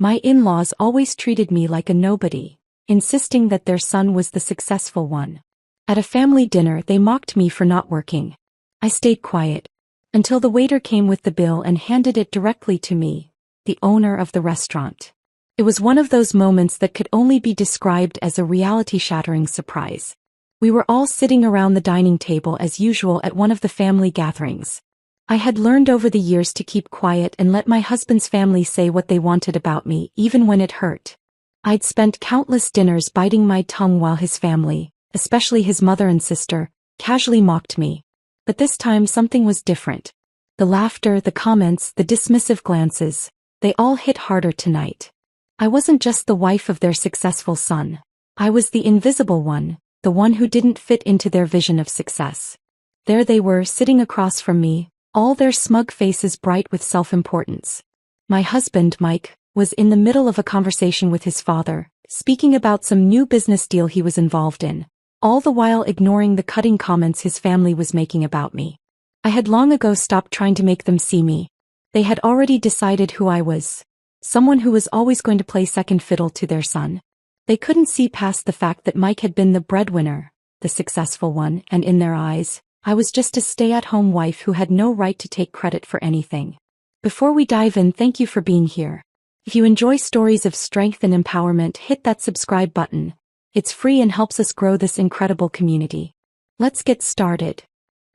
My in-laws always treated me like a nobody, insisting that their son was the successful one. At a family dinner they mocked me for not working. I stayed quiet until the waiter came with the bill and handed it directly to me, the owner of the restaurant. It was one of those moments that could only be described as a reality-shattering surprise. We were all sitting around the dining table as usual at one of the family gatherings. I had learned over the years to keep quiet and let my husband's family say what they wanted about me, even when it hurt. I'd spent countless dinners biting my tongue while his family, especially his mother and sister, casually mocked me. But this time something was different. The laughter, the comments, the dismissive glances, they all hit harder tonight. I wasn't just the wife of their successful son. I was the invisible one, the one who didn't fit into their vision of success. There they were, sitting across from me, all their smug faces bright with self-importance. My husband, Mike, was in the middle of a conversation with his father, speaking about some new business deal he was involved in, all the while ignoring the cutting comments his family was making about me. I had long ago stopped trying to make them see me. They had already decided who I was. Someone who was always going to play second fiddle to their son. They couldn't see past the fact that Mike had been the breadwinner, the successful one, and in their eyes, I was just a stay-at-home wife who had no right to take credit for anything. Before we dive in, thank you for being here. If you enjoy stories of strength and empowerment, hit that subscribe button. It's free and helps us grow this incredible community. Let's get started.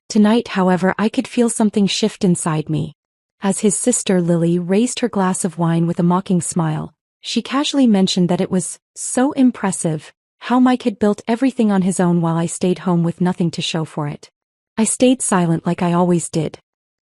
Tonight, however, I could feel something shift inside me. As his sister Lily raised her glass of wine with a mocking smile, she casually mentioned that it was so impressive how Mike had built everything on his own while I stayed home with nothing to show for it. I stayed silent like I always did.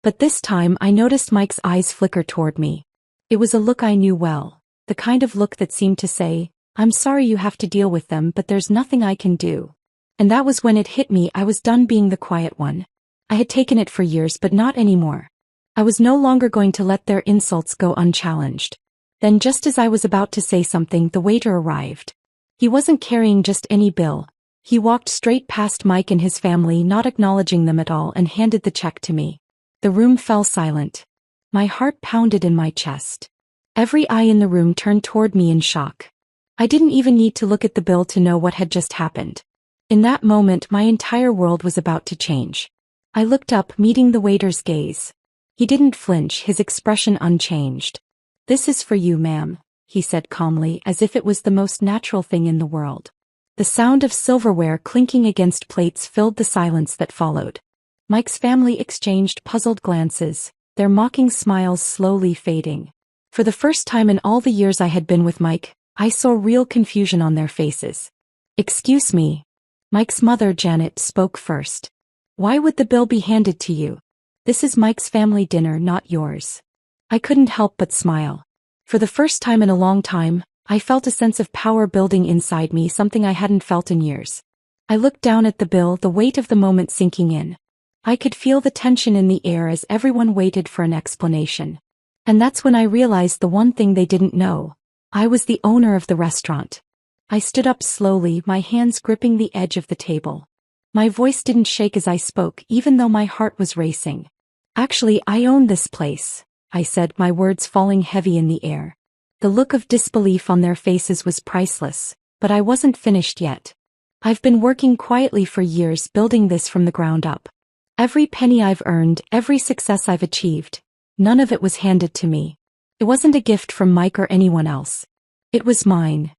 But this time I noticed Mike's eyes flicker toward me. It was a look I knew well, the kind of look that seemed to say, "I'm sorry you have to deal with them, but there's nothing I can do." And that was when it hit me. I was done being the quiet one. I had taken it for years, but not anymore. I was no longer going to let their insults go unchallenged. Then just as I was about to say something, the waiter arrived. He wasn't carrying just any bill. He walked straight past Mike and his family, not acknowledging them at all, and handed the check to me. The room fell silent. My heart pounded in my chest. Every eye in the room turned toward me in shock. I didn't even need to look at the bill to know what had just happened. In that moment, my entire world was about to change. I looked up, meeting the waiter's gaze. He didn't flinch, his expression unchanged. "This is for you, ma'am," he said calmly, as if it was the most natural thing in the world. The sound of silverware clinking against plates filled the silence that followed. Mike's family exchanged puzzled glances, their mocking smiles slowly fading. For the first time in all the years I had been with Mike, I saw real confusion on their faces. "Excuse me." Mike's mother, Janet, spoke first. "Why would the bill be handed to you? This is Mike's family dinner, not yours." I couldn't help but smile. For the first time in a long time, I felt a sense of power building inside me, something I hadn't felt in years. I looked down at the bill, the weight of the moment sinking in. I could feel the tension in the air as everyone waited for an explanation. And that's when I realized the one thing they didn't know. I was the owner of the restaurant. I stood up slowly, my hands gripping the edge of the table. My voice didn't shake as I spoke, even though my heart was racing. "Actually, I own this place," I said, my words falling heavy in the air. The look of disbelief on their faces was priceless, but I wasn't finished yet. "I've been working quietly for years, building this from the ground up. Every penny I've earned, every success I've achieved, none of it was handed to me. It wasn't a gift from Mike or anyone else. It was mine."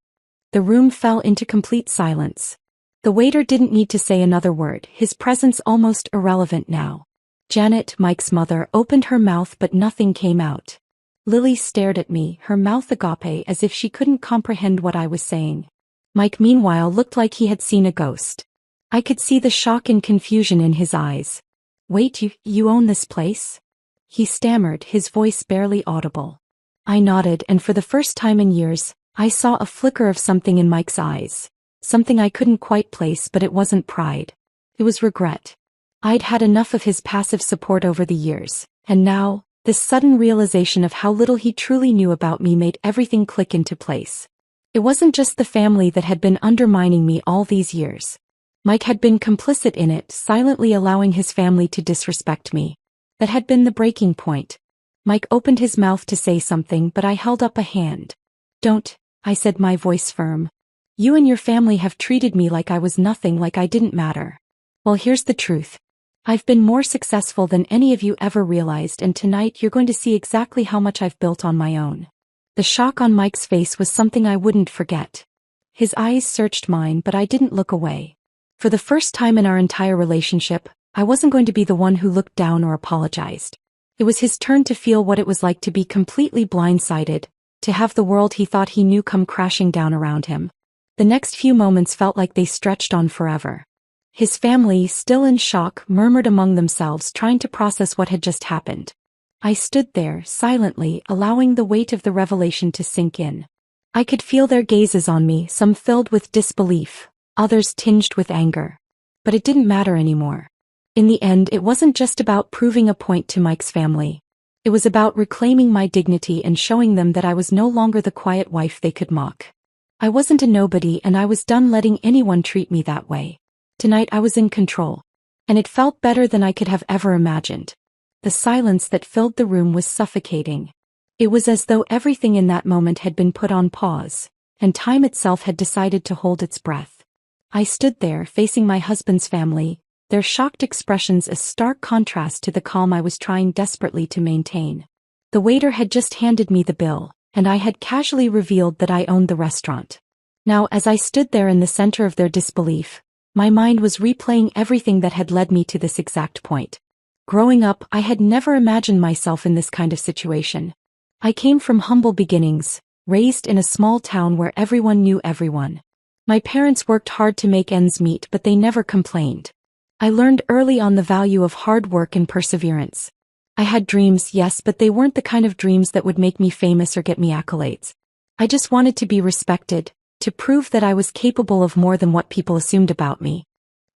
The room fell into complete silence. The waiter didn't need to say another word, his presence almost irrelevant now. Janet, Mike's mother, opened her mouth but nothing came out. Lily stared at me, her mouth agape, as if she couldn't comprehend what I was saying. Mike, meanwhile, looked like he had seen a ghost. I could see the shock and confusion in his eyes. "Wait, you own this place?" he stammered, his voice barely audible. I nodded, and for the first time in years, I saw a flicker of something in Mike's eyes. Something I couldn't quite place, but it wasn't pride. It was regret. I'd had enough of his passive support over the years, and now, this sudden realization of how little he truly knew about me made everything click into place. It wasn't just the family that had been undermining me all these years. Mike had been complicit in it, silently allowing his family to disrespect me. That had been the breaking point. Mike opened his mouth to say something, but I held up a hand. Don't, I said, my voice firm. You and your family have treated me like I was nothing, like I didn't matter. Well, here's the truth. I've been more successful than any of you ever realized, and tonight you're going to see exactly how much I've built on my own. The shock on Mike's face was something I wouldn't forget. His eyes searched mine, but I didn't look away. For the first time in our entire relationship, I wasn't going to be the one who looked down or apologized. It was his turn to feel what it was like to be completely blindsided, to have the world he thought he knew come crashing down around him. The next few moments felt like they stretched on forever. His family, still in shock, murmured among themselves, trying to process what had just happened. I stood there, silently, allowing the weight of the revelation to sink in. I could feel their gazes on me, some filled with disbelief, others tinged with anger. But it didn't matter anymore. In the end, it wasn't just about proving a point to Mike's family. It was about reclaiming my dignity and showing them that I was no longer the quiet wife they could mock. I wasn't a nobody, and I was done letting anyone treat me that way. Tonight I was in control. And it felt better than I could have ever imagined. The silence that filled the room was suffocating. It was as though everything in that moment had been put on pause, and time itself had decided to hold its breath. I stood there, facing my husband's family, their shocked expressions a stark contrast to the calm I was trying desperately to maintain. The waiter had just handed me the bill, and I had casually revealed that I owned the restaurant. Now, as I stood there in the center of their disbelief, my mind was replaying everything that had led me to this exact point. Growing up, I had never imagined myself in this kind of situation. I came from humble beginnings, raised in a small town where everyone knew everyone. My parents worked hard to make ends meet, but they never complained. I learned early on the value of hard work and perseverance. I had dreams, yes, but they weren't the kind of dreams that would make me famous or get me accolades. I just wanted to be respected, to prove that I was capable of more than what people assumed about me.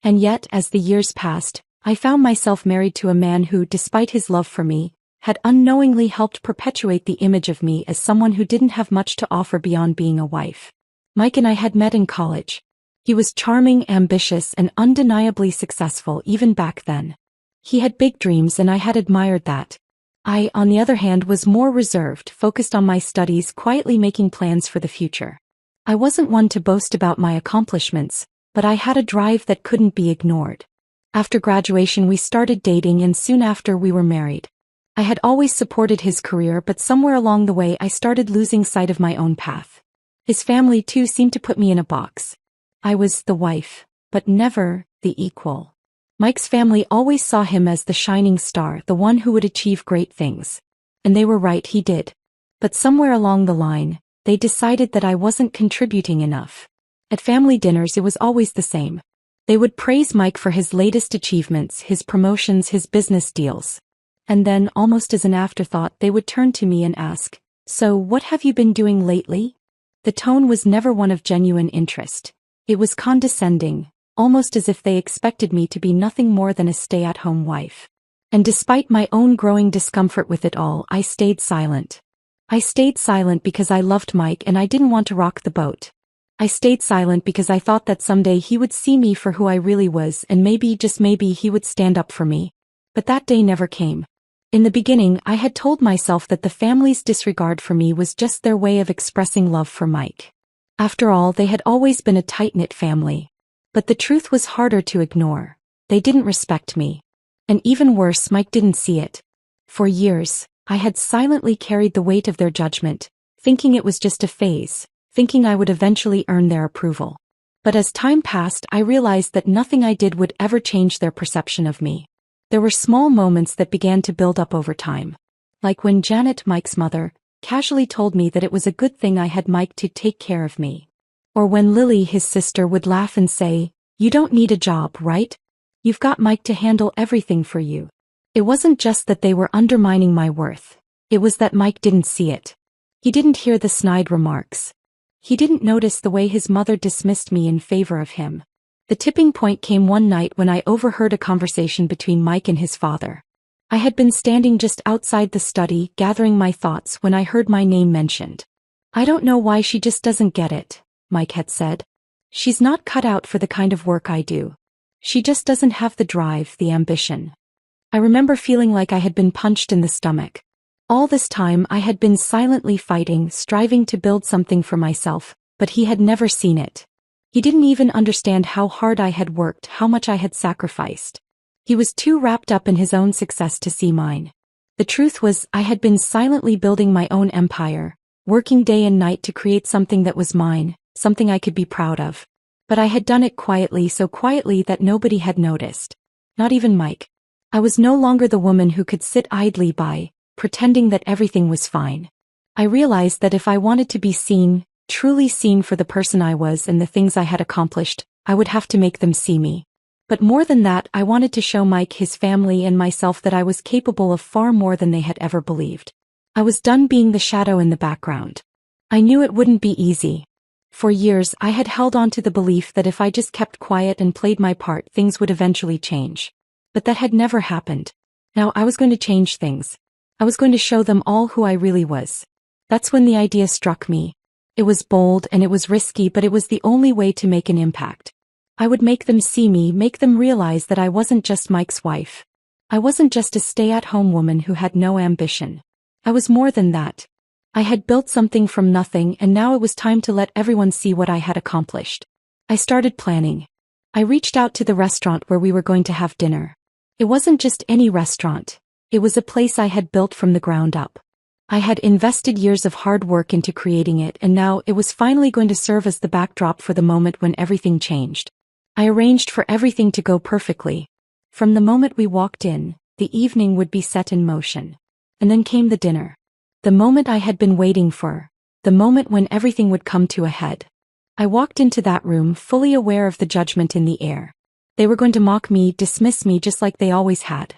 And yet, as the years passed, I found myself married to a man who, despite his love for me, had unknowingly helped perpetuate the image of me as someone who didn't have much to offer beyond being a wife. Mike and I had met in college. He was charming, ambitious, and undeniably successful even back then. He had big dreams, and I had admired that. I, on the other hand, was more reserved, focused on my studies, quietly making plans for the future. I wasn't one to boast about my accomplishments, but I had a drive that couldn't be ignored. After graduation, we started dating, and soon after we were married. I had always supported his career, but somewhere along the way I started losing sight of my own path. His family too seemed to put me in a box. I was the wife, but never the equal. Mike's family always saw him as the shining star, the one who would achieve great things. And they were right, he did. But somewhere along the line, they decided that I wasn't contributing enough. At family dinners it was always the same. They would praise Mike for his latest achievements, his promotions, his business deals. And then, almost as an afterthought, they would turn to me and ask, "So what have you been doing lately?" The tone was never one of genuine interest. It was condescending, almost as if they expected me to be nothing more than a stay-at-home wife. And despite my own growing discomfort with it all, I stayed silent. I stayed silent because I loved Mike and I didn't want to rock the boat. I stayed silent because I thought that someday he would see me for who I really was, and maybe, just maybe, he would stand up for me. But that day never came. In the beginning, I had told myself that the family's disregard for me was just their way of expressing love for Mike. After all, they had always been a tight-knit family. But the truth was harder to ignore. They didn't respect me. And even worse, Mike didn't see it. For years, I had silently carried the weight of their judgment, thinking it was just a phase, thinking I would eventually earn their approval. But as time passed, I realized that nothing I did would ever change their perception of me. There were small moments that began to build up over time. Like when Janet, Mike's mother, casually told me that it was a good thing I had Mike to take care of me. Or when Lily, his sister, would laugh and say, "You don't need a job, right? You've got Mike to handle everything for you." It wasn't just that they were undermining my worth. It was that Mike didn't see it. He didn't hear the snide remarks. He didn't notice the way his mother dismissed me in favor of him. The tipping point came one night when I overheard a conversation between Mike and his father. I had been standing just outside the study, gathering my thoughts, when I heard my name mentioned. "I don't know why she just doesn't get it," Mike had said. "She's not cut out for the kind of work I do. She just doesn't have the drive, the ambition." I remember feeling like I had been punched in the stomach. All this time I had been silently fighting, striving to build something for myself, but he had never seen it. He didn't even understand how hard I had worked, how much I had sacrificed. He was too wrapped up in his own success to see mine. The truth was, I had been silently building my own empire, working day and night to create something that was mine, something I could be proud of. But I had done it quietly, so quietly that nobody had noticed. Not even Mike. I was no longer the woman who could sit idly by, pretending that everything was fine. I realized that if I wanted to be seen, truly seen for the person I was and the things I had accomplished, I would have to make them see me. But more than that, I wanted to show Mike, his family, and myself that I was capable of far more than they had ever believed. I was done being the shadow in the background. I knew it wouldn't be easy. For years, I had held on to the belief that if I just kept quiet and played my part, things would eventually change. But that had never happened. Now I was going to change things. I was going to show them all who I really was. That's when the idea struck me. It was bold and it was risky, but it was the only way to make an impact. I would make them see me, make them realize that I wasn't just Mike's wife. I wasn't just a stay-at-home woman who had no ambition. I was more than that. I had built something from nothing, and now it was time to let everyone see what I had accomplished. I started planning. I reached out to the restaurant where we were going to have dinner. It wasn't just any restaurant. It was a place I had built from the ground up. I had invested years of hard work into creating it, and now it was finally going to serve as the backdrop for the moment when everything changed. I arranged for everything to go perfectly. From the moment we walked in, the evening would be set in motion. And then came the dinner. The moment I had been waiting for. The moment when everything would come to a head. I walked into that room fully aware of the judgment in the air. They were going to mock me, dismiss me just like they always had.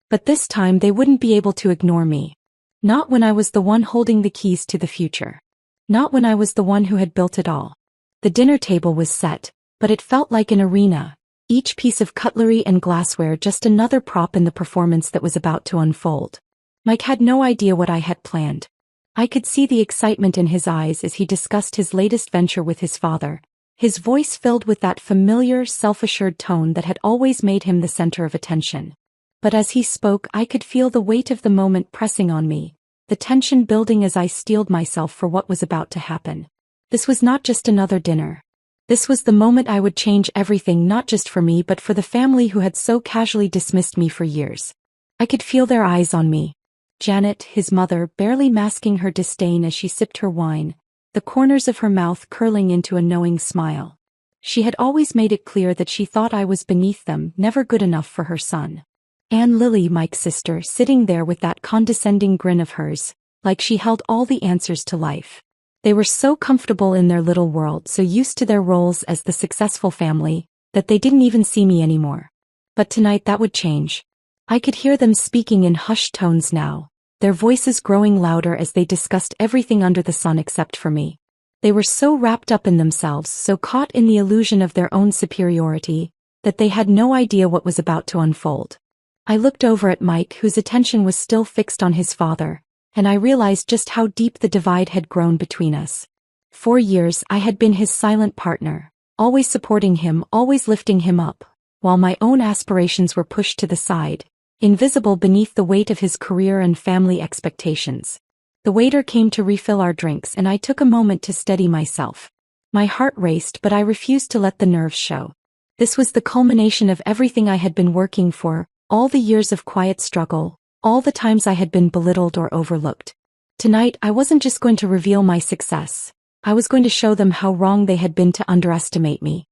But this time they wouldn't be able to ignore me. Not when I was the one holding the keys to the future. Not when I was the one who had built it all. The dinner table was set, but it felt like an arena. Each piece of cutlery and glassware just another prop in the performance that was about to unfold. Mike had no idea what I had planned. I could see the excitement in his eyes as he discussed his latest venture with his father, his voice filled with that familiar, self-assured tone that had always made him the center of attention. But as he spoke, I could feel the weight of the moment pressing on me, the tension building as I steeled myself for what was about to happen. This was not just another dinner. This was the moment I would change everything, not just for me but for the family who had so casually dismissed me for years. I could feel their eyes on me. Janet, his mother, barely masking her disdain as she sipped her wine, the corners of her mouth curling into a knowing smile. She had always made it clear that she thought I was beneath them, never good enough for her son. And Lily, Mike's sister, sitting there with that condescending grin of hers, like she held all the answers to life. They were so comfortable in their little world, so used to their roles as the successful family, that they didn't even see me anymore. But tonight that would change. I could hear them speaking in hushed tones now, their voices growing louder as they discussed everything under the sun except for me. They were so wrapped up in themselves, so caught in the illusion of their own superiority, that they had no idea what was about to unfold. I looked over at Mike, whose attention was still fixed on his father, and I realized just how deep the divide had grown between us. For years I had been his silent partner, always supporting him, always lifting him up, while my own aspirations were pushed to the side, invisible beneath the weight of his career and family expectations. The waiter came to refill our drinks and I took a moment to steady myself. My heart raced, but I refused to let the nerves show. This was the culmination of everything I had been working for, all the years of quiet struggle, all the times I had been belittled or overlooked. Tonight I wasn't just going to reveal my success. I was going to show them how wrong they had been to underestimate me.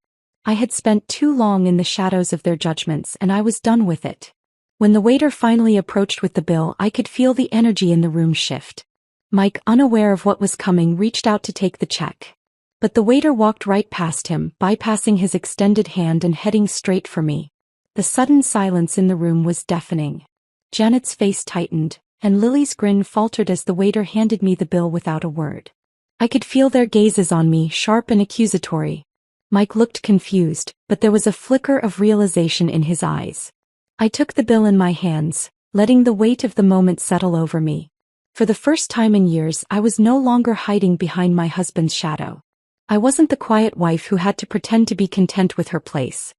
I had spent too long in the shadows of their judgments and I was done with it. When the waiter finally approached with the bill, I could feel the energy in the room shift. Mike, unaware of what was coming, reached out to take the check. But the waiter walked right past him, bypassing his extended hand and heading straight for me. The sudden silence in the room was deafening. Janet's face tightened, and Lily's grin faltered as the waiter handed me the bill without a word. I could feel their gazes on me, sharp and accusatory. Mike looked confused, but there was a flicker of realization in his eyes. I took the bill in my hands, letting the weight of the moment settle over me. For the first time in years, I was no longer hiding behind my husband's shadow. I wasn't the quiet wife who had to pretend to be content with her place.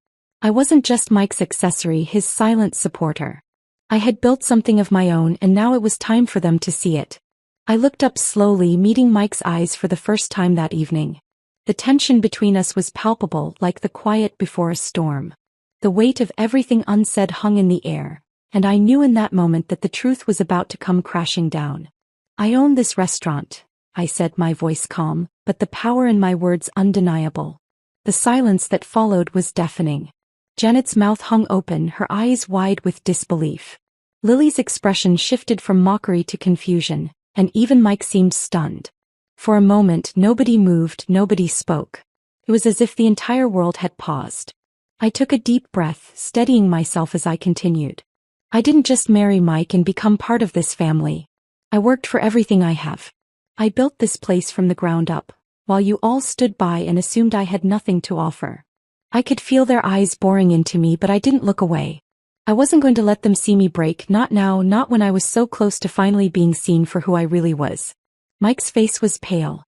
I wasn't just Mike's accessory, his silent supporter. I had built something of my own and now it was time for them to see it. I looked up slowly, meeting Mike's eyes for the first time that evening. The tension between us was palpable, like the quiet before a storm. The weight of everything unsaid hung in the air, and I knew in that moment that the truth was about to come crashing down. "I own this restaurant," I said, my voice calm, but the power in my words undeniable. The silence that followed was deafening. Janet's mouth hung open, her eyes wide with disbelief. Lily's expression shifted from mockery to confusion, and even Mike seemed stunned. For a moment nobody moved, nobody spoke. It was as if the entire world had paused. I took a deep breath, steadying myself as I continued. "I didn't just marry Mike and become part of this family. I worked for everything I have. I built this place from the ground up, while you all stood by and assumed I had nothing to offer." I could feel their eyes boring into me, but I didn't look away. I wasn't going to let them see me break, not now, not when I was so close to finally being seen for who I really was. Mike's face was pale.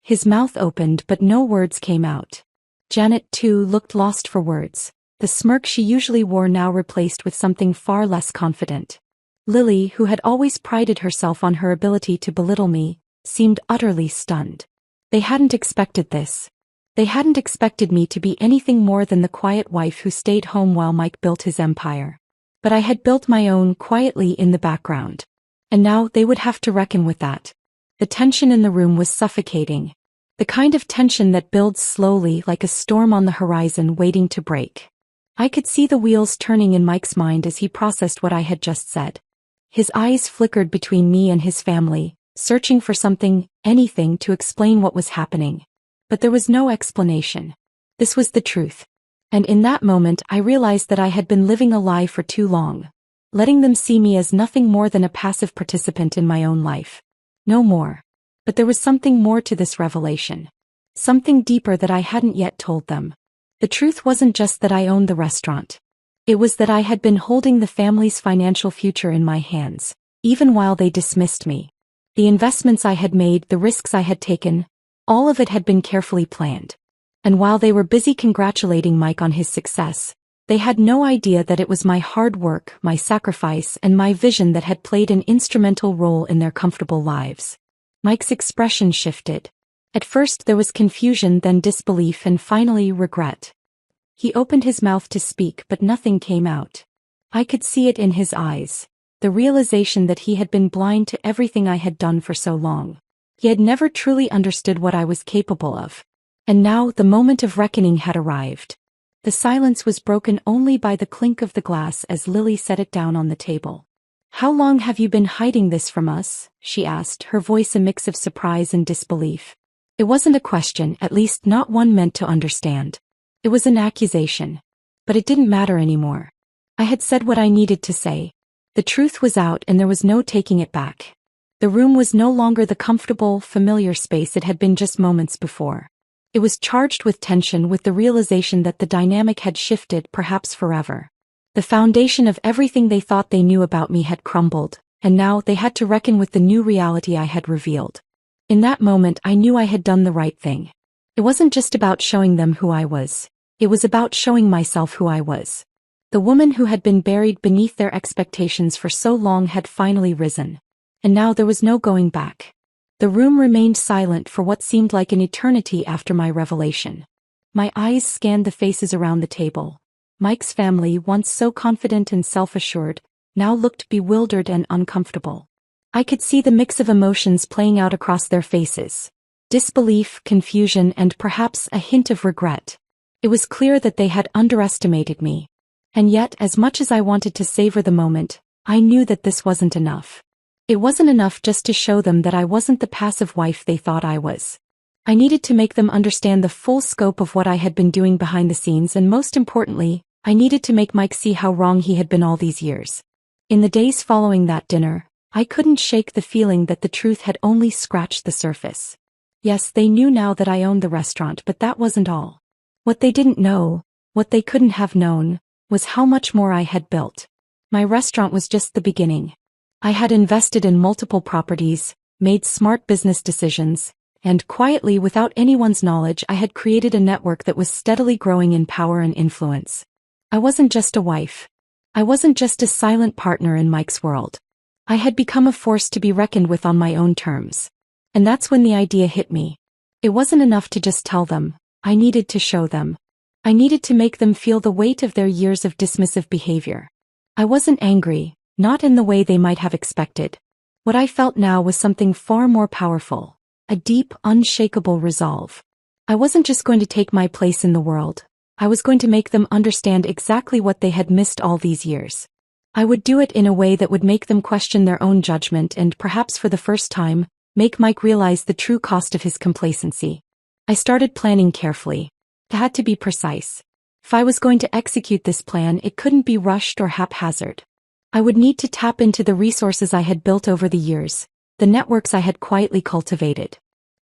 His mouth opened, but no words came out. Janet, too, looked lost for words, the smirk she usually wore now replaced with something far less confident. Lily, who had always prided herself on her ability to belittle me, seemed utterly stunned. They hadn't expected this. They hadn't expected me to be anything more than the quiet wife who stayed home while Mike built his empire. But I had built my own quietly in the background. And now they would have to reckon with that. The tension in the room was suffocating. The kind of tension that builds slowly like a storm on the horizon waiting to break. I could see the wheels turning in Mike's mind as he processed what I had just said. His eyes flickered between me and his family, searching for something, anything to explain what was happening. But there was no explanation. This was the truth. And in that moment I realized that I had been living a lie for too long, letting them see me as nothing more than a passive participant in my own life. No more. But there was something more to this revelation. Something deeper that I hadn't yet told them. The truth wasn't just that I owned the restaurant. It was that I had been holding the family's financial future in my hands, even while they dismissed me. The investments I had made, the risks I had taken, all of it had been carefully planned. And while they were busy congratulating Mike on his success, they had no idea that it was my hard work, my sacrifice, and my vision that had played an instrumental role in their comfortable lives. Mike's expression shifted. At first there was confusion, then disbelief, and finally regret. He opened his mouth to speak, but nothing came out. I could see it in his eyes, the realization that he had been blind to everything I had done for so long. He had never truly understood what I was capable of. And now the moment of reckoning had arrived. The silence was broken only by the clink of the glass as Lily set it down on the table. "How long have you been hiding this from us?" she asked, her voice a mix of surprise and disbelief. It wasn't a question, at least not one meant to understand. It was an accusation. But it didn't matter anymore. I had said what I needed to say. The truth was out and there was no taking it back. The room was no longer the comfortable, familiar space it had been just moments before. It was charged with tension, with the realization that the dynamic had shifted, perhaps forever. The foundation of everything they thought they knew about me had crumbled, and now they had to reckon with the new reality I had revealed. In that moment I knew I had done the right thing. It wasn't just about showing them who I was. It was about showing myself who I was. The woman who had been buried beneath their expectations for so long had finally risen. And now there was no going back. The room remained silent for what seemed like an eternity after my revelation. My eyes scanned the faces around the table. Mike's family, once so confident and self-assured, now looked bewildered and uncomfortable. I could see the mix of emotions playing out across their faces. Disbelief, confusion, and perhaps a hint of regret. It was clear that they had underestimated me. And yet, as much as I wanted to savor the moment, I knew that this wasn't enough. It wasn't enough just to show them that I wasn't the passive wife they thought I was. I needed to make them understand the full scope of what I had been doing behind the scenes, and most importantly, I needed to make Mike see how wrong he had been all these years. In the days following that dinner, I couldn't shake the feeling that the truth had only scratched the surface. Yes, they knew now that I owned the restaurant, but that wasn't all. What they didn't know, what they couldn't have known, was how much more I had built. My restaurant was just the beginning. I had invested in multiple properties, made smart business decisions, and quietly, without anyone's knowledge, I had created a network that was steadily growing in power and influence. I wasn't just a wife. I wasn't just a silent partner in Mike's world. I had become a force to be reckoned with on my own terms. And that's when the idea hit me. It wasn't enough to just tell them. I needed to show them. I needed to make them feel the weight of their years of dismissive behavior. I wasn't angry, not in the way they might have expected. What I felt now was something far more powerful, a deep, unshakable resolve. I wasn't just going to take my place in the world. I was going to make them understand exactly what they had missed all these years. I would do it in a way that would make them question their own judgment and, perhaps for the first time, make Mike realize the true cost of his complacency. I started planning carefully. It had to be precise. If I was going to execute this plan, it couldn't be rushed or haphazard. I would need to tap into the resources I had built over the years, the networks I had quietly cultivated.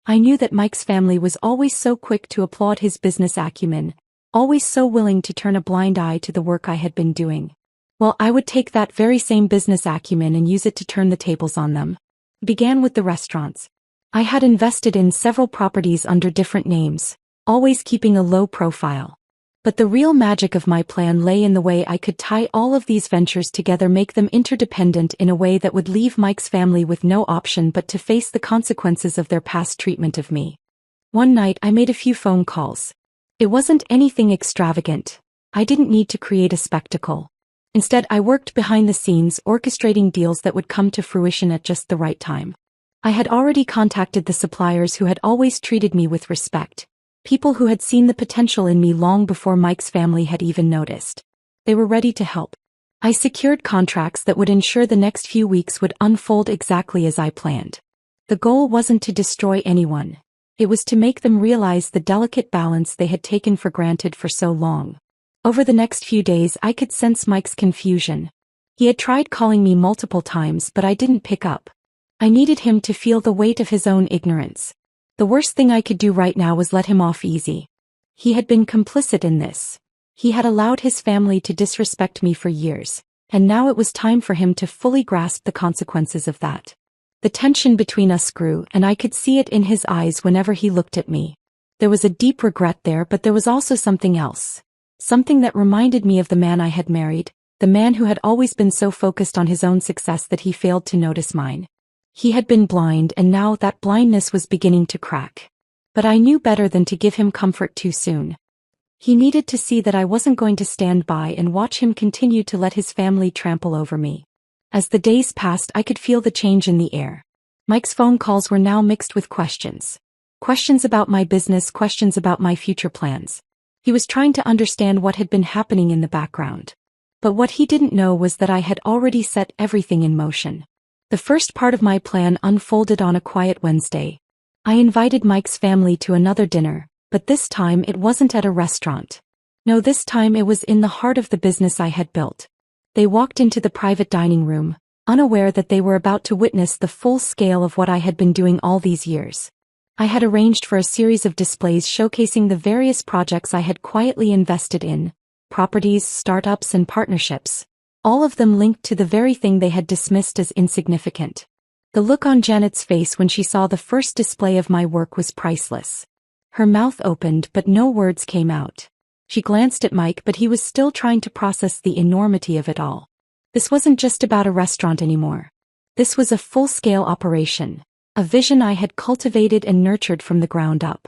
I knew that Mike's family was always so quick to applaud his business acumen, always so willing to turn a blind eye to the work I had been doing. Well, I would take that very same business acumen and use it to turn the tables on them. It began with the restaurants. I had invested in several properties under different names, always keeping a low profile. But the real magic of my plan lay in the way I could tie all of these ventures together, make them interdependent in a way that would leave Mike's family with no option but to face the consequences of their past treatment of me. One night I made a few phone calls. It wasn't anything extravagant. I didn't need to create a spectacle. Instead, I worked behind the scenes, orchestrating deals that would come to fruition at just the right time. I had already contacted the suppliers who had always treated me with respect, people who had seen the potential in me long before Mike's family had even noticed. They were ready to help. I secured contracts that would ensure the next few weeks would unfold exactly as I planned. The goal wasn't to destroy anyone. It was to make them realize the delicate balance they had taken for granted for so long. Over the next few days, I could sense Mike's confusion. He had tried calling me multiple times, but I didn't pick up. I needed him to feel the weight of his own ignorance. The worst thing I could do right now was let him off easy. He had been complicit in this. He had allowed his family to disrespect me for years, and now it was time for him to fully grasp the consequences of that. The tension between us grew, and I could see it in his eyes whenever he looked at me. There was a deep regret there, but there was also something else. Something that reminded me of the man I had married, the man who had always been so focused on his own success that he failed to notice mine. He had been blind, and now that blindness was beginning to crack. But I knew better than to give him comfort too soon. He needed to see that I wasn't going to stand by and watch him continue to let his family trample over me. As the days passed, I could feel the change in the air. Mike's phone calls were now mixed with questions. Questions about my business, questions about my future plans. He was trying to understand what had been happening in the background. But what he didn't know was that I had already set everything in motion. The first part of my plan unfolded on a quiet Wednesday. I invited Mike's family to another dinner, but this time it wasn't at a restaurant. No, this time it was in the heart of the business I had built. They walked into the private dining room, unaware that they were about to witness the full scale of what I had been doing all these years. I had arranged for a series of displays showcasing the various projects I had quietly invested in, properties, startups, and partnerships. All of them linked to the very thing they had dismissed as insignificant. The look on Janet's face when she saw the first display of my work was priceless. Her mouth opened, but no words came out. She glanced at Mike, but he was still trying to process the enormity of it all. This wasn't just about a restaurant anymore. This was a full-scale operation, a vision I had cultivated and nurtured from the ground up.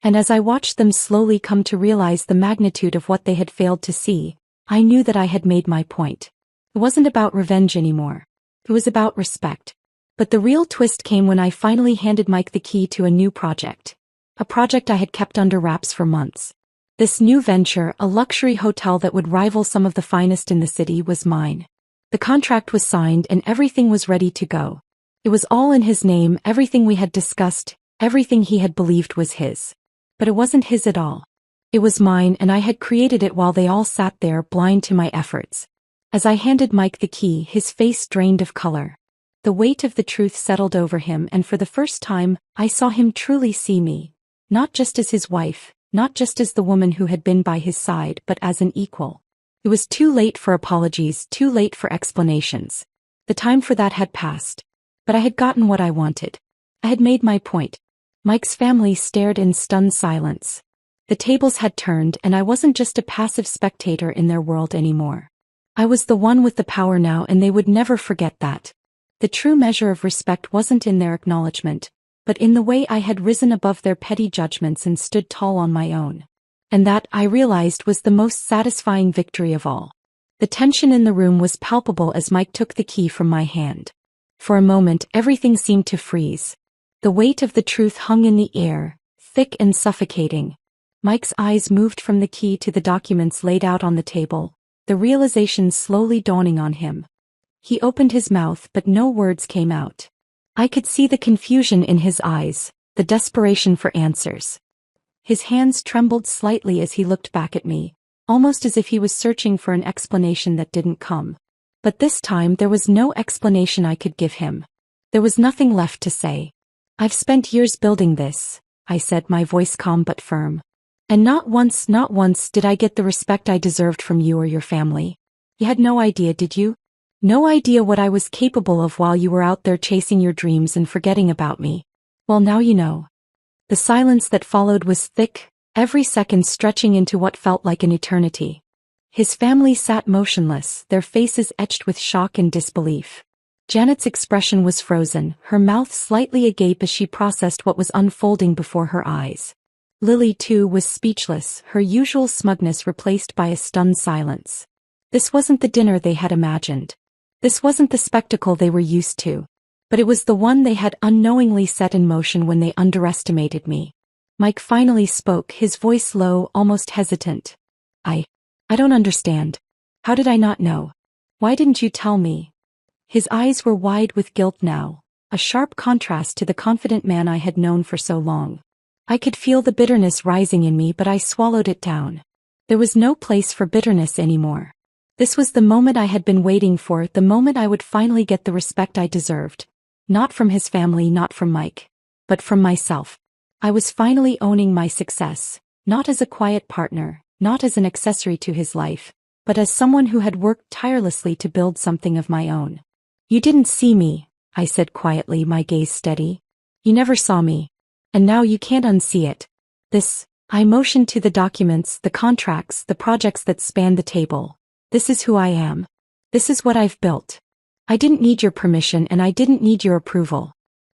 And as I watched them slowly come to realize the magnitude of what they had failed to see, I knew that I had made my point. It wasn't about revenge anymore. It was about respect. But the real twist came when I finally handed Mike the key to a new project. A project I had kept under wraps for months. This new venture, a luxury hotel that would rival some of the finest in the city, was mine. The contract was signed and everything was ready to go. It was all in his name, everything we had discussed, everything he had believed was his. But it wasn't his at all. It was mine, and I had created it while they all sat there blind to my efforts. As I handed Mike the key, his face drained of color. The weight of the truth settled over him, and for the first time, I saw him truly see me. Not just as his wife, not just as the woman who had been by his side, but as an equal. It was too late for apologies, too late for explanations. The time for that had passed. But I had gotten what I wanted. I had made my point. Mike's family stared in stunned silence. The tables had turned, and I wasn't just a passive spectator in their world anymore. I was the one with the power now, and they would never forget that. The true measure of respect wasn't in their acknowledgement, but in the way I had risen above their petty judgments and stood tall on my own. And that, I realized, was the most satisfying victory of all. The tension in the room was palpable as Mike took the key from my hand. For a moment, everything seemed to freeze. The weight of the truth hung in the air, thick and suffocating. Mike's eyes moved from the key to the documents laid out on the table, the realization slowly dawning on him. He opened his mouth, but no words came out. I could see the confusion in his eyes, the desperation for answers. His hands trembled slightly as he looked back at me, almost as if he was searching for an explanation that didn't come. But this time there was no explanation I could give him. There was nothing left to say. I've spent years building this, I said, my voice calm but firm. And not once did I get the respect I deserved from you or your family. You had no idea, did you? No idea what I was capable of while you were out there chasing your dreams and forgetting about me. Well, now you know. The silence that followed was thick, every second stretching into what felt like an eternity. His family sat motionless, their faces etched with shock and disbelief. Janet's expression was frozen, her mouth slightly agape as she processed what was unfolding before her eyes. Lily, too, was speechless, her usual smugness replaced by a stunned silence. This wasn't the dinner they had imagined. This wasn't the spectacle they were used to. But it was the one they had unknowingly set in motion when they underestimated me. Mike finally spoke, his voice low, almost hesitant. I don't understand. How did I not know? Why didn't you tell me? His eyes were wide with guilt now, a sharp contrast to the confident man I had known for so long. I could feel the bitterness rising in me, but I swallowed it down. There was no place for bitterness anymore. This was the moment I had been waiting for, the moment I would finally get the respect I deserved. Not from his family, not from Mike, but from myself. I was finally owning my success, not as a quiet partner, not as an accessory to his life, but as someone who had worked tirelessly to build something of my own. You didn't see me, I said quietly, my gaze steady. You never saw me. And now you can't unsee it. I motioned to the documents, the contracts, the projects that spanned the table. This is who I am. This is what I've built. I didn't need your permission and I didn't need your approval.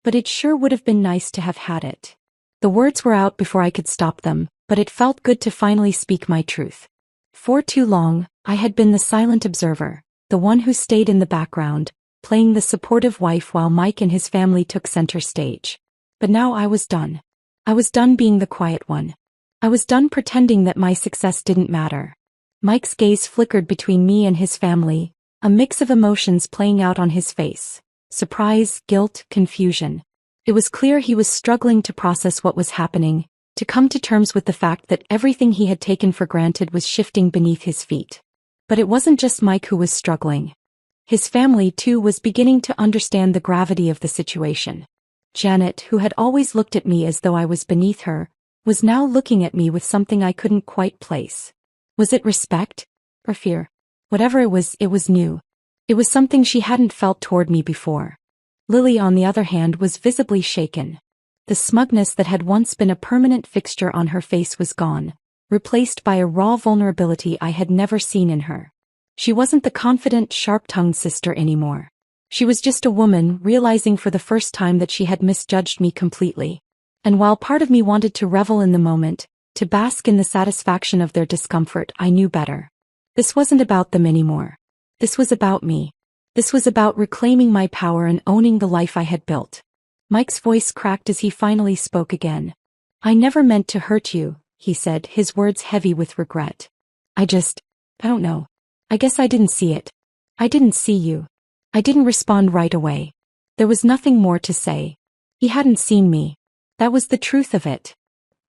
But it sure would have been nice to have had it. The words were out before I could stop them, but it felt good to finally speak my truth. For too long, I had been the silent observer, the one who stayed in the background, playing the supportive wife while Mike and his family took center stage. But now I was done. I was done being the quiet one. I was done pretending that my success didn't matter. Mike's gaze flickered between me and his family, a mix of emotions playing out on his face. Surprise, guilt, confusion. It was clear he was struggling to process what was happening, to come to terms with the fact that everything he had taken for granted was shifting beneath his feet. But it wasn't just Mike who was struggling. His family, too, was beginning to understand the gravity of the situation. Janet, who had always looked at me as though I was beneath her, was now looking at me with something I couldn't quite place. Was it respect? Or fear? Whatever it was new. It was something she hadn't felt toward me before. Lily, on the other hand, was visibly shaken. The smugness that had once been a permanent fixture on her face was gone, replaced by a raw vulnerability I had never seen in her. She wasn't the confident, sharp-tongued sister anymore. She was just a woman realizing for the first time that she had misjudged me completely. And while part of me wanted to revel in the moment, to bask in the satisfaction of their discomfort, I knew better. This wasn't about them anymore. This was about me. This was about reclaiming my power and owning the life I had built. Mike's voice cracked as he finally spoke again. I never meant to hurt you, he said, his words heavy with regret. I don't know. I guess I didn't see it. I didn't see you. I didn't respond right away. There was nothing more to say. He hadn't seen me. That was the truth of it.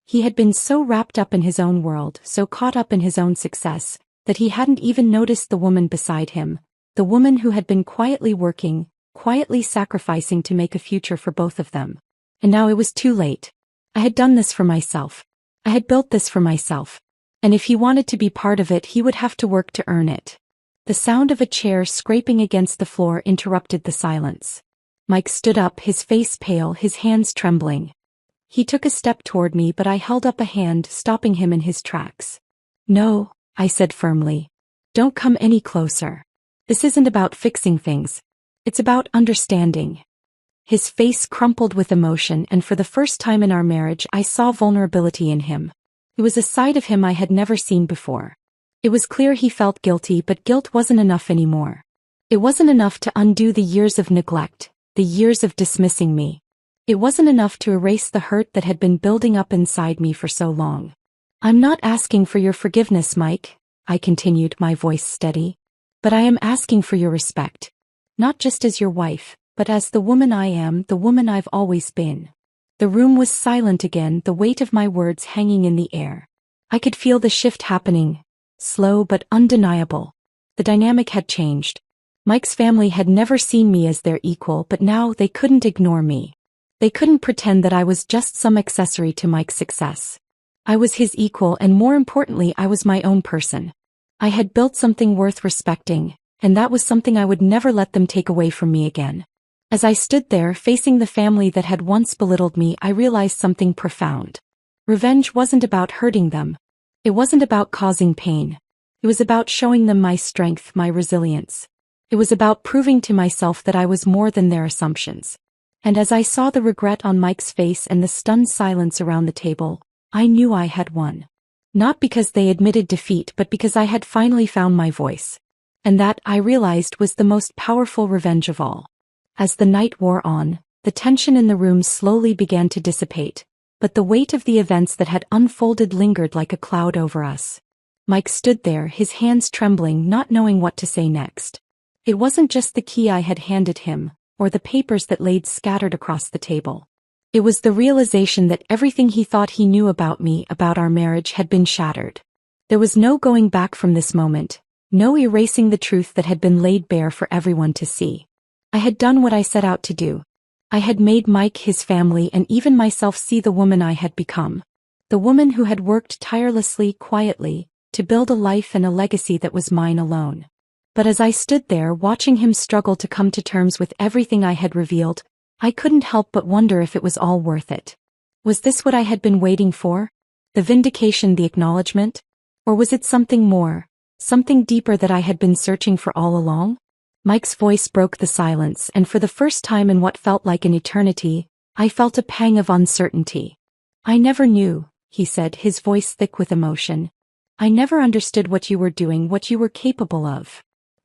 He had been so wrapped up in his own world, so caught up in his own success, that he hadn't even noticed the woman beside him, the woman who had been quietly working, quietly sacrificing to make a future for both of them. And now it was too late. I had done this for myself. I had built this for myself. And if he wanted to be part of it, he would have to work to earn it. The sound of a chair scraping against the floor interrupted the silence. Mike stood up, his face pale, his hands trembling. He took a step toward me, but I held up a hand, stopping him in his tracks. No, I said firmly. Don't come any closer. This isn't about fixing things. It's about understanding. His face crumpled with emotion, and for the first time in our marriage I saw vulnerability in him. It was a side of him I had never seen before. It was clear he felt guilty, but guilt wasn't enough anymore. It wasn't enough to undo the years of neglect, the years of dismissing me. It wasn't enough to erase the hurt that had been building up inside me for so long. I'm not asking for your forgiveness, Mike, I continued, my voice steady. But I am asking for your respect. Not just as your wife, but as the woman I am, the woman I've always been. The room was silent again, the weight of my words hanging in the air. I could feel the shift happening. Slow but undeniable. The dynamic had changed. Mike's family had never seen me as their equal, but now they couldn't ignore me. They couldn't pretend that I was just some accessory to Mike's success. I was his equal, and more importantly, I was my own person. I had built something worth respecting, and that was something I would never let them take away from me again. As I stood there facing the family that had once belittled me, I realized something profound. Revenge wasn't about hurting them. It wasn't about causing pain. It was about showing them my strength, my resilience. It was about proving to myself that I was more than their assumptions. And as I saw the regret on Mike's face and the stunned silence around the table, I knew I had won. Not because they admitted defeat, but because I had finally found my voice. And that, I realized, was the most powerful revenge of all. As the night wore on, the tension in the room slowly began to dissipate, but the weight of the events that had unfolded lingered like a cloud over us. Mike stood there, his hands trembling, not knowing what to say next. It wasn't just the key I had handed him, or the papers that laid scattered across the table. It was the realization that everything he thought he knew about me, about our marriage, had been shattered. There was no going back from this moment, no erasing the truth that had been laid bare for everyone to see. I had done what I set out to do. I had made Mike, his family, and even myself see the woman I had become. The woman who had worked tirelessly, quietly, to build a life and a legacy that was mine alone. But as I stood there watching him struggle to come to terms with everything I had revealed, I couldn't help but wonder if it was all worth it. Was this what I had been waiting for? The vindication, the acknowledgement? Or was it something more, something deeper that I had been searching for all along? Mike's voice broke the silence, and for the first time in what felt like an eternity, I felt a pang of uncertainty. I never knew, he said, his voice thick with emotion. I never understood what you were doing, what you were capable of.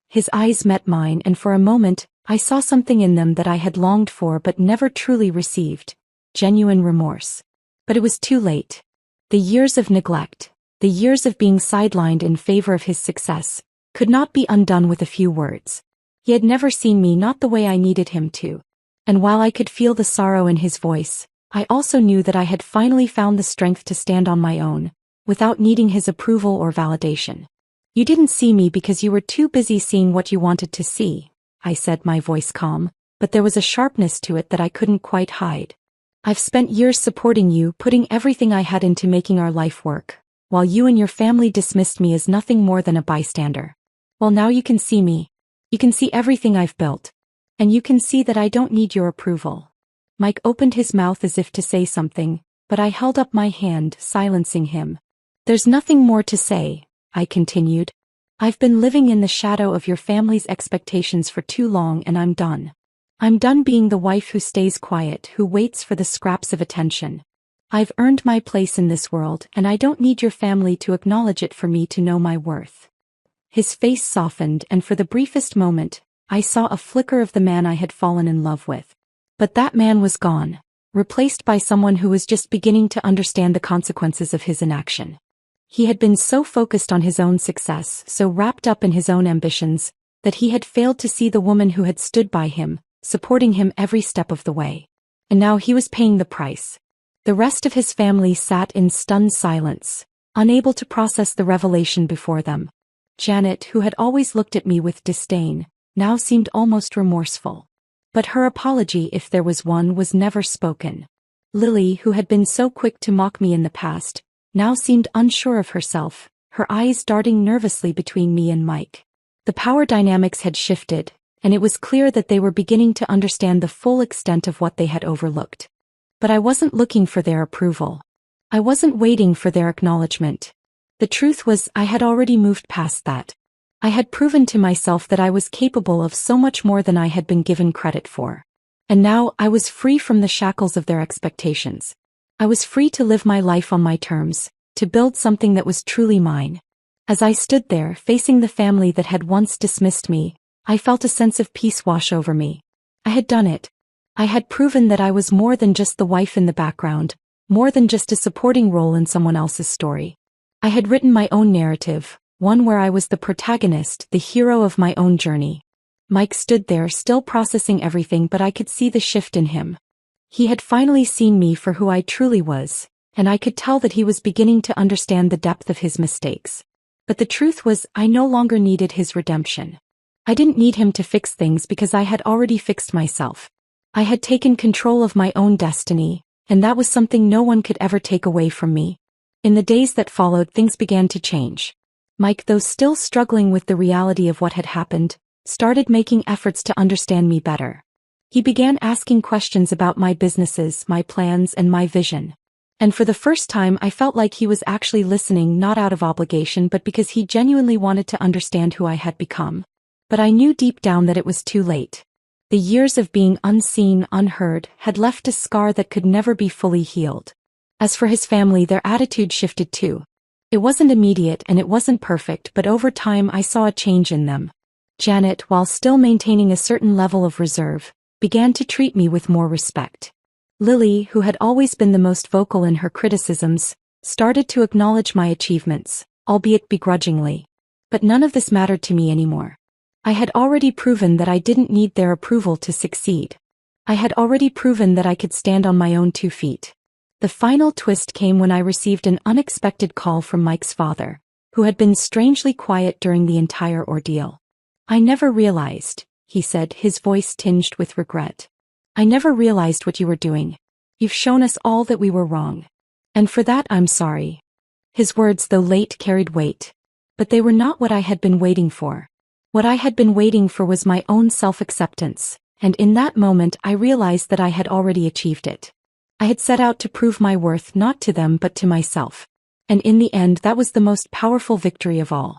His eyes met mine, and for a moment, I saw something in them that I had longed for but never truly received. Genuine remorse. But it was too late. The years of neglect, the years of being sidelined in favor of his success, could not be undone with a few words. He had never seen me, not the way I needed him to. And while I could feel the sorrow in his voice, I also knew that I had finally found the strength to stand on my own, without needing his approval or validation. You didn't see me because you were too busy seeing what you wanted to see, I said, my voice calm, but there was a sharpness to it that I couldn't quite hide. I've spent years supporting you, putting everything I had into making our life work, while you and your family dismissed me as nothing more than a bystander. Well, now you can see me. You can see everything I've built. And you can see that I don't need your approval. Mike opened his mouth as if to say something, but I held up my hand, silencing him. There's nothing more to say, I continued. I've been living in the shadow of your family's expectations for too long, and I'm done. I'm done being the wife who stays quiet, who waits for the scraps of attention. I've earned my place in this world, and I don't need your family to acknowledge it for me to know my worth. His face softened, and for the briefest moment, I saw a flicker of the man I had fallen in love with. But that man was gone, replaced by someone who was just beginning to understand the consequences of his inaction. He had been so focused on his own success, so wrapped up in his own ambitions, that he had failed to see the woman who had stood by him, supporting him every step of the way. And now he was paying the price. The rest of his family sat in stunned silence, unable to process the revelation before them. Janet, who had always looked at me with disdain, now seemed almost remorseful. But her apology, if there was one, was never spoken. Lily, who had been so quick to mock me in the past, now seemed unsure of herself, her eyes darting nervously between me and Mike. The power dynamics had shifted, and it was clear that they were beginning to understand the full extent of what they had overlooked. But I wasn't looking for their approval. I wasn't waiting for their acknowledgement. The truth was, I had already moved past that. I had proven to myself that I was capable of so much more than I had been given credit for. And now I was free from the shackles of their expectations. I was free to live my life on my terms, to build something that was truly mine. As I stood there facing the family that had once dismissed me, I felt a sense of peace wash over me. I had done it. I had proven that I was more than just the wife in the background, more than just a supporting role in someone else's story. I had written my own narrative, one where I was the protagonist, the hero of my own journey. Mike stood there still processing everything, but I could see the shift in him. He had finally seen me for who I truly was, and I could tell that he was beginning to understand the depth of his mistakes. But the truth was, I no longer needed his redemption. I didn't need him to fix things because I had already fixed myself. I had taken control of my own destiny, and that was something no one could ever take away from me. In the days that followed, things began to change. Mike, though still struggling with the reality of what had happened, started making efforts to understand me better. He began asking questions about my businesses, my plans, and my vision. And for the first time, I felt like he was actually listening, not out of obligation but because he genuinely wanted to understand who I had become. But I knew deep down that it was too late. The years of being unseen, unheard, had left a scar that could never be fully healed. As for his family, their attitude shifted too. It wasn't immediate and it wasn't perfect, but over time I saw a change in them. Janet, while still maintaining a certain level of reserve, began to treat me with more respect. Lily, who had always been the most vocal in her criticisms, started to acknowledge my achievements, albeit begrudgingly. But none of this mattered to me anymore. I had already proven that I didn't need their approval to succeed. I had already proven that I could stand on my own 2 feet. The final twist came when I received an unexpected call from Mike's father, who had been strangely quiet during the entire ordeal. "I never realized," he said, his voice tinged with regret. "I never realized what you were doing. You've shown us all that we were wrong. And for that I'm sorry." His words, though late, carried weight. But they were not what I had been waiting for. What I had been waiting for was my own self-acceptance, and in that moment I realized that I had already achieved it. I had set out to prove my worth not to them but to myself. And in the end, that was the most powerful victory of all.